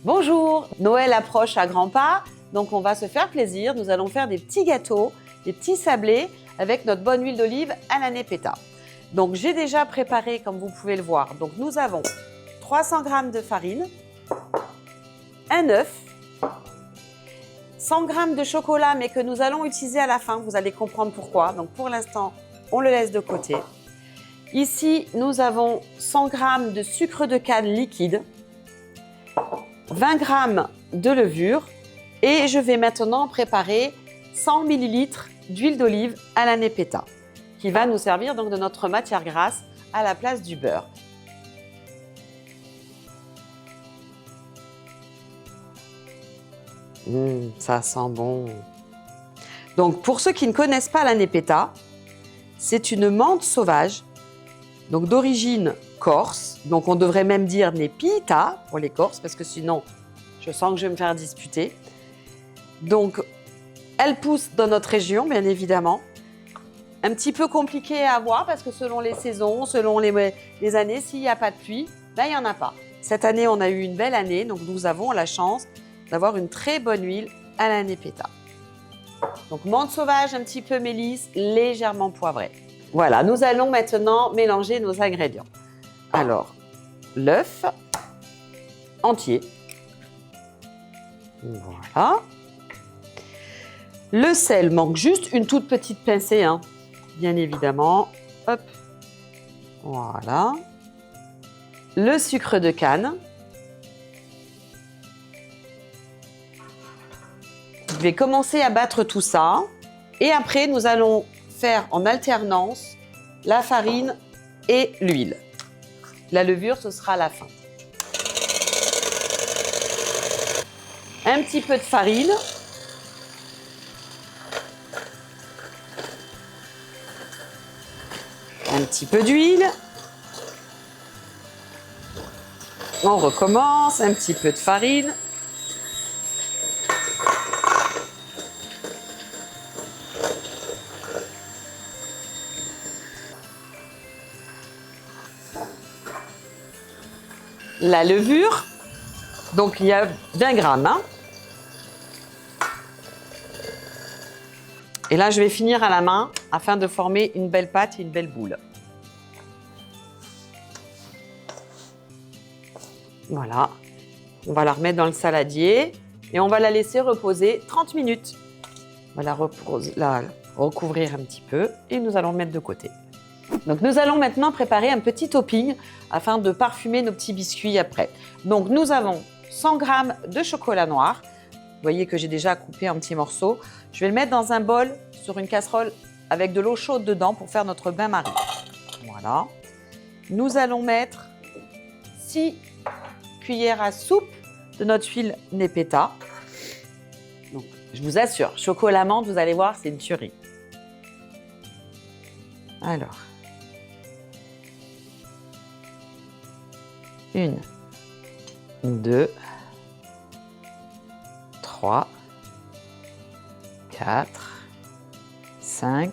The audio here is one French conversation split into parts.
Bonjour, Noël approche à grands pas, donc on va se faire plaisir. Nous allons faire des petits gâteaux, des petits sablés avec notre bonne huile d'olive à la Nepeta. Donc j'ai déjà préparé, comme vous pouvez le voir. Donc nous avons 300 g de farine, un œuf, 100 g de chocolat, mais que nous allons utiliser à la fin. Vous allez comprendre pourquoi. Donc pour l'instant, on le laisse de côté. Ici, nous avons 100 g de sucre de canne liquide, 20 g de levure et je vais maintenant préparer 100 ml d'huile d'olive à la Nepeta qui va nous servir donc de notre matière grasse à la place du beurre. Ça sent bon. Donc pour ceux qui ne connaissent pas la Nepeta, c'est une menthe sauvage, donc d'origine corse, donc on devrait même dire Nepita pour les Corses, parce que sinon, je sens que je vais me faire disputer. Donc, elle pousse dans notre région, bien évidemment. Un petit peu compliqué à avoir, parce que selon les saisons, selon les années, s'il n'y a pas de pluie, là, il n'y en a pas. Cette année, on a eu une belle année, donc nous avons la chance d'avoir une très bonne huile à la Nepeta. Donc, menthe sauvage, un petit peu mélisse, légèrement poivrée. Voilà, nous allons maintenant mélanger nos ingrédients. Alors, l'œuf entier. Voilà. Le sel manque juste une toute petite pincée, hein, bien évidemment. Hop. Voilà. Le sucre de canne. Je vais commencer à battre tout ça. Et après, nous allons faire en alternance la farine et l'huile. La levure, ce sera à la fin. Un petit peu de farine. Un petit peu d'huile. On recommence, un petit peu de farine. La levure, donc il y a 20 grammes. Hein. Et là, je vais finir à la main afin de former une belle pâte et une belle boule. Voilà. On va la remettre dans le saladier et on va la laisser reposer 30 minutes. On va la recouvrir un petit peu et nous allons mettre de côté. Donc nous allons maintenant préparer un petit topping afin de parfumer nos petits biscuits après. Donc nous avons 100 g de chocolat noir. Vous voyez que j'ai déjà coupé en petits morceaux. Je vais le mettre dans un bol sur une casserole avec de l'eau chaude dedans pour faire notre bain-marie. Voilà. Nous allons mettre 6 cuillères à soupe de notre huile Nepeta. Donc, je vous assure, chocolat menthe, vous allez voir, c'est une tuerie. Alors, 1, 2, 3, 4, 5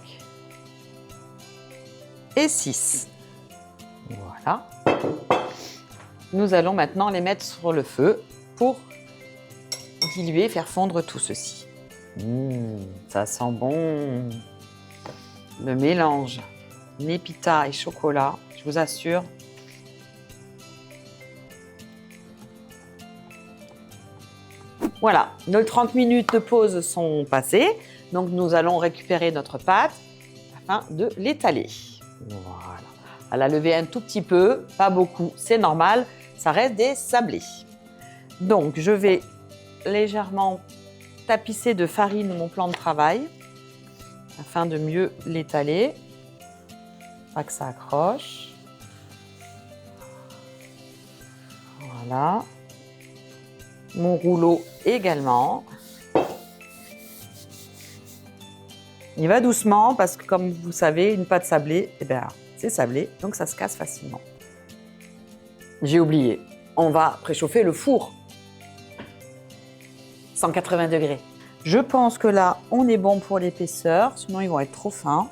et 6. Voilà. Nous allons maintenant les mettre sur le feu pour diluer, faire fondre tout ceci. Ça sent bon. Le mélange Nepeta et chocolat, je vous assure. Voilà, nos 30 minutes de pause sont passées. Donc, nous allons récupérer notre pâte afin de l'étaler. Voilà. Elle a levé un tout petit peu, pas beaucoup, c'est normal. Ça reste des sablés. Donc, je vais légèrement tapisser de farine mon plan de travail afin de mieux l'étaler. Pas que ça accroche. Voilà. Mon rouleau également. Il va doucement parce que, comme vous savez, une pâte sablée, eh bien, c'est sablé, donc ça se casse facilement. J'ai oublié, on va préchauffer le four. 180 degrés. Je pense que là, on est bon pour l'épaisseur, sinon ils vont être trop fins.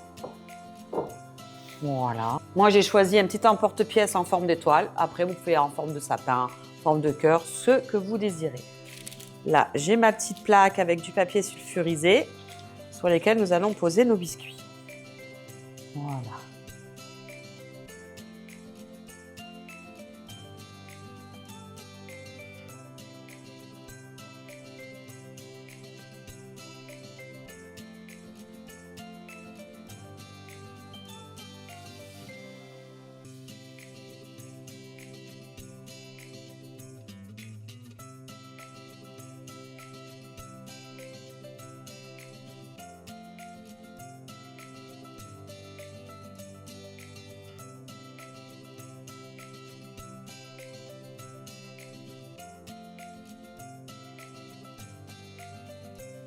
Voilà. Moi, j'ai choisi un petit emporte-pièce en forme d'étoile. Après, vous pouvez en forme de sapin, forme de cœur, ce que vous désirez. Là, j'ai ma petite plaque avec du papier sulfurisé sur lesquels nous allons poser nos biscuits. Voilà.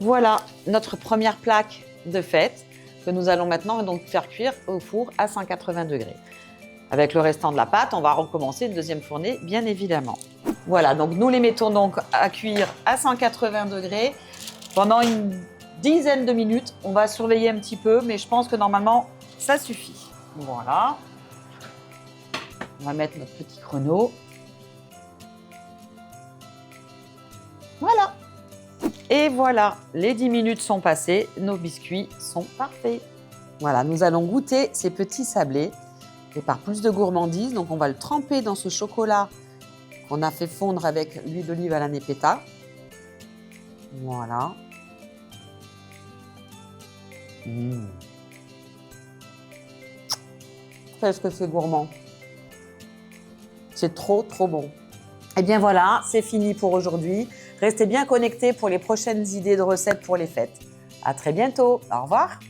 Voilà notre première plaque de fête que nous allons maintenant donc faire cuire au four à 180 degrés. Avec le restant de la pâte, on va recommencer une deuxième fournée, bien évidemment. Voilà, donc nous les mettons donc à cuire à 180 degrés pendant une dizaine de minutes. On va surveiller un petit peu, mais je pense que normalement, ça suffit. Voilà. On va mettre notre petit chrono. Voilà. Et voilà, les 10 minutes sont passées, nos biscuits sont parfaits. Voilà, nous allons goûter ces petits sablés. Et par plus de gourmandise, donc on va le tremper dans ce chocolat qu'on a fait fondre avec l'huile d'olive à la Nepeta. Voilà. Qu'est-ce que c'est gourmand. C'est trop, trop bon. Et bien voilà, c'est fini pour aujourd'hui. Restez bien connectés pour les prochaines idées de recettes pour les fêtes. À très bientôt. Au revoir.